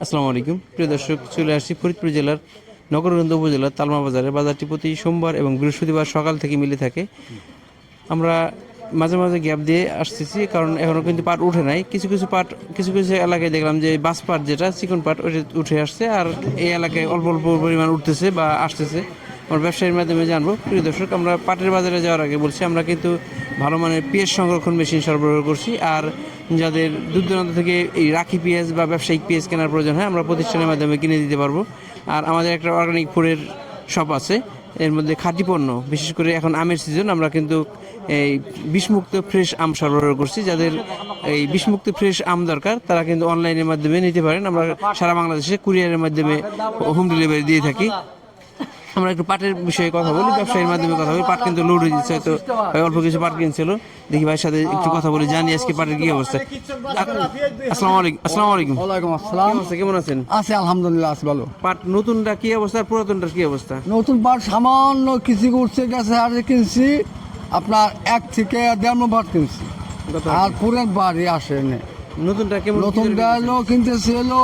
আসসালামু আলাইকুম প্রিয় দর্শক, চলে আসছি ফরিদপুর জেলার নগরগঞ্জ উপজেলার তালমা বাজারে। বাজারটি প্রতি সোমবার এবং বৃহস্পতিবার সকাল থেকে মিলে থাকে। আমরা মাঝে মাঝে গ্যাপ দিয়ে আসতেছি, কারণ এখনও কিন্তু পাট উঠে নাই। কিছু কিছু পাট কিছু কিছু এলাকায় দেখলাম যে বাস পাট, যেটা চিকন পাট, ওইটা উঠে আসছে, আর এই এলাকায় অল্প অল্প পরিমাণ উঠতেছে বা আসতেছে। আমরা ব্যবসায়ীর মাধ্যমে জানবো। প্রিয় দর্শক, আমরা পাটের বাজারে যাওয়ার আগে বলছি, আমরা কিন্তু ভালো মানের পেঁয়াজ সংরক্ষণ মেশিন সরবরাহ করছি। আর যাদের দূর দূরান্ত থেকে এই রাখি পেঁয়াজ বা ব্যবসায়িক পেঁয়াজ কেনার প্রয়োজন হয়, আমরা প্রতিষ্ঠানের মাধ্যমে কিনে দিতে পারবো। আর আমাদের একটা অর্গানিক ফুডের শপ আছে, এর মধ্যে খাঁটি পণ্য, বিশেষ করে এখন আমের সিজন, আমরা কিন্তু এই বিষমুক্ত ফ্রেশ আম সরবরাহ করছি। যাদের এই বিষমুক্ত ফ্রেশ আম দরকার, তারা কিন্তু অনলাইনের মাধ্যমে নিতে পারেন। আমরা সারা বাংলাদেশে কুরিয়ারের মাধ্যমে হোম ডেলিভারি দিয়ে থাকি। আমরা একটু পাটের বিষয়ে কথা বলি, ব্যবসায়ীর মাধ্যমে কথা বলি। পাট কিন্তু লোড হয়ে যাচ্ছে, হয়তো অল্প কিছু পাট কিনছিল। দেখি ভাইয়ের সাথে একটু কথা বলে জানি আজকে পাটের কি অবস্থা। আসসালামু আলাইকুম। আসসালামু আলাইকুম। ওয়ালাইকুম আসসালাম। কি অবস্থা, কেমন আছেন? আছে আলহামদুলিল্লাহ, আছে ভালো। পাট নতুনটা কি অবস্থা, আর পুরাতনটার কি অবস্থা? নতুন পাট সামান্য কিছু উঠছে গেছে, আর কিনছি আপনার 1 থেকে 1.5 পাট কিনছি, কত? আর পুরের বাড়ি আসে নে। নতুনটা কেমন? নতুনটা হলো কিনতেছে হলো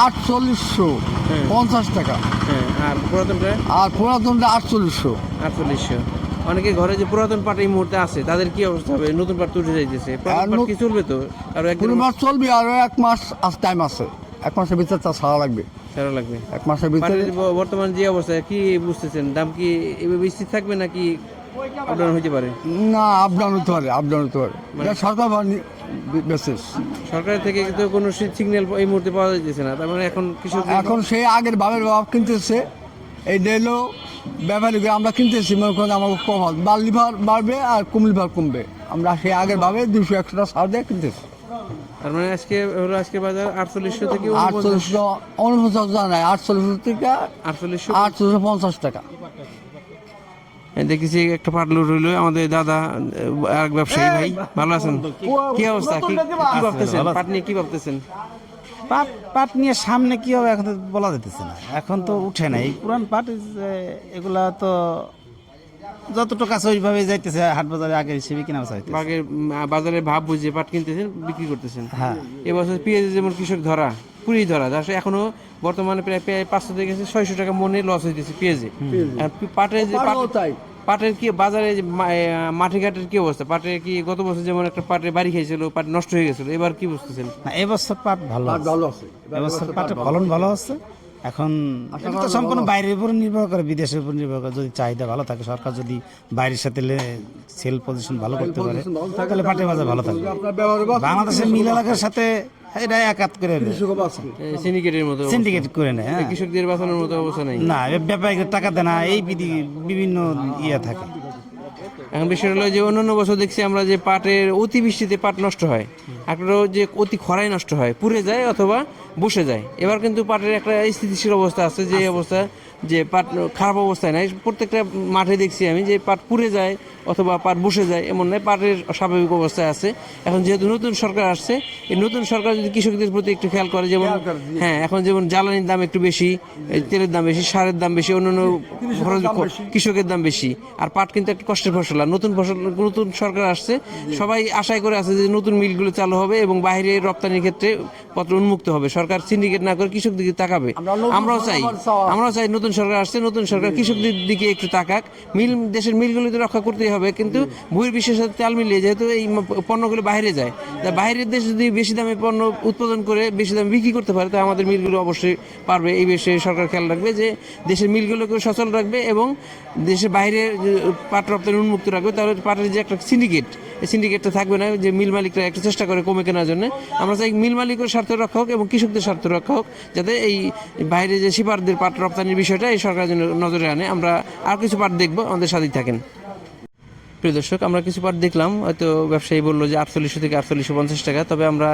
4850 টাকা, হ্যাঁ, আর পুরাতনটা? আর পুরাতনটা 4800। 4800। অনেকে ঘরে যে পুরাতন পাট এই মুহূর্তে আছে, তাদের কি অবস্থা হবে? নতুন পাট তো উঠে যাইতেছে, পুরাতন পাট কি চলবে তো? আর একদিন পুরো মাস চলবে, আরো 1 মাস টাইম আছে। 1 মাসের ভিতরে তা ছাড়া লাগবে। সারা লাগবে। 1 মাসের ভিতরে। পাটের বর্তমান যে অবস্থা, কি বুঝতেছেন? দাম কি এভাবে স্থির থাকবে নাকি আপডাউন হতে পারে? না, আপডাউন হতে পারে, আপডাউন হতে পারে। এটা সরকার বেসিস। সরকার থেকে তো কোনো সিগন্যাল এই মুহূর্তে পাওয়া যাইতেছে না, তার মানে এখন কৃষক এখন সেই আগের ভাবের ভাব কিনতেছে। এই ডেলো ব্যাপারী আমরা কিনতেছি, মনে করেন আমার কমাল বার্লি ভার বাড়বে আর কুমিল ভার কমবে। আমরা সেই আগের ভাবে 200-100 টাকা ছাড় দিয়ে কিনতেছি। তার মানে আজকে বাজার 4800 থেকে 4849 টাকা নাই, 4800 থেকে 850 টাকা। দেখেছি একটা পাট লোড হইলো। আমাদের দাদা এক ব্যবসায়ী ভাই, ভালো আছেন? কি অবস্থা, কি কি ভাবতেছেন পাট নিয়ে, কি ভাবতেছেন? পাট নিয়ে সামনে কি হবে এখন তো বলা যেতেছে না, এখন তো উঠে না। এই পুরান পাট এগুলা তো যতটুকু আছে ওইভাবে যাইতেছে, হাট বাজারে আগের হিসেবে কিনা বেচা হইতেছে। বাজারে ভাব বুঝে পাট কিনতেছেন, বিক্রি করতেছেন। হ্যাঁ, এবছর পেঁয়াজ যেমন কৃষক ধরা, পুরি ধরা, আসলে এখনো বর্তমানে প্রায় 500 থেকে 600 টাকা মনে লস হইতেছে পেঁয়াজে। আর পাটের যে পাটের কি বাজারে মাঠে ঘাটের কি অবস্থা? পাটের কি গত বছর যেমন একটা পাটের বাড়ি খেয়েছিল, পাট নষ্ট হয়ে গেছিল, এবার কি বুঝতেছেন? না এবছর পাট ভালো আছে, এবছর পাটের ফলন ভালো আছে। এখন এটা তো সম্পূর্ণ বাইরের উপর নির্ভর করে, বিদেশের উপর নির্ভর করে। যদি চাহিদা ভালো থাকে, সরকার যদি বাইরের সাথে সেল পজিশন ভালো করতে পারে, তাহলে পাটের বাজার ভালো থাকবে। বাংলাদেশের মিল এলাকার সাথে এটা একাত করে সিন্ডিকেটের মতো, সিন্ডিকেট করে নেয়। কৃষকদের বাঁচানোর মতো অবস্থা নাই। না, ব্যাপারীদের টাকা দেয় না, এই বিভিন্ন ইয়ে থাকে। এখন বিষয় হলো যে অন্যান্য বছর দেখছি আমরা যে পাটের অতিবৃষ্টিতে পাট নষ্ট হয়, আপনারও যে অতি খরায় নষ্ট হয়, পুড়ে যায় অথবা বসে যায়। এবার কিন্তু পাটের একটা স্থিতিশীল অবস্থা আছে, যে অবস্থা যে পাট খারাপ অবস্থায় নাই। প্রত্যেকটা মাঠে দেখছি আমি যে পাট পুড়ে যায় অথবা পাট বসে যায়, এমন নয়, পাটের স্বাভাবিক অবস্থায় আছে। এখন যেহেতু নতুন সরকার আসছে, এই নতুন সরকার যদি কৃষকদের প্রতি একটু খেয়াল করে, যেমন হ্যাঁ, এখন যেমন জ্বালানির দাম একটু বেশি, তেলের দাম বেশি, সারের দাম বেশি, অন্যান্য কৃষকের দাম বেশি। আর পাট কিন্তু একটা কষ্টের ফসল। আর নতুন সরকার আসছে, সবাই আশায় করে আছে যে নতুন মিলগুলো চালু হবে এবং বাইরে রপ্তানির ক্ষেত্রে পত্র উন্মুক্ত হবে। সরকার সিন্ডিকেট না করে কৃষক দিকে তাকাবে। আমরাও চাই নতুন সরকার আসছে, নতুন সরকার কৃষকদের দিকে একটু তাকাক। দেশের মিলগুলিতে রক্ষা করতেই হবে, কিন্তু বহির্বিশ্বের সাথে তাল মিলিয়ে, যেহেতু এই পণ্যগুলো বাইরে যায়, তা বাইরের দেশ যদি বেশি দামে পণ্য উৎপাদন করে বেশি দামে বিক্রি করতে পারে, তা আমাদের মিলগুলো অবশ্যই পারবে। এই বিষয়ে সরকার খেয়াল রাখবে যে দেশের মিলগুলোকে সচল রাখবে এবং দেশের বাইরে পাট রপ্তানি উন্মুক্ত রাখবে। তাহলে পাটের যে একটা সিন্ডিকেট, এই সিন্ডিকেটটা থাকবে না, যে মিল মালিকরা একটা চেষ্টা করে কমে কেনার জন্য। আমরা চাই মিল মালিকের স্বার্থ রক্ষা হোক এবং কৃষকদের স্বার্থ রক্ষা হোক, যাতে এই বাইরে যে শিপারদের পাট রপ্তানির বিষয়টা এই সরকারের জন্য নজরে আনে। আমরা আর কিছু পাট দেখবো, আমাদের সাথেই থাকেন। প্রিয় দর্শক, আমরা কিছু পাট দেখলাম, হয়তো ব্যবসায়ী বললো যে 4800 থেকে 4850 টাকা, তবে আমরা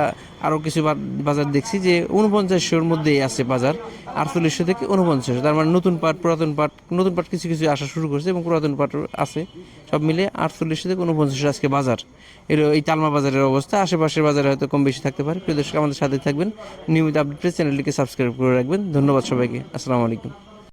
আরও কিছু বাজার দেখছি যে 4900-র মধ্যেই আছে বাজার, 4800 থেকে 4900। তার মানে নতুন পাট, পুরাতন পাট কিছু কিছু আসা শুরু করছে এবং পুরাতন পাট আছে, সব মিলে 4800 থেকে 4900 আজকে বাজার। এই তালমা বাজারের অবস্থা। আশেপাশের বাজারে হয়তো কম বেশি থাকতে পারে। প্রিয় দর্শক, আমাদের সাথে থাকবেন, নিয়মিত আপডেট পেতে চ্যানেলটিকে সাবস্ক্রাইব করে রাখবেন। ধন্যবাদ সবাইকে। আসসালামু আলাইকুম।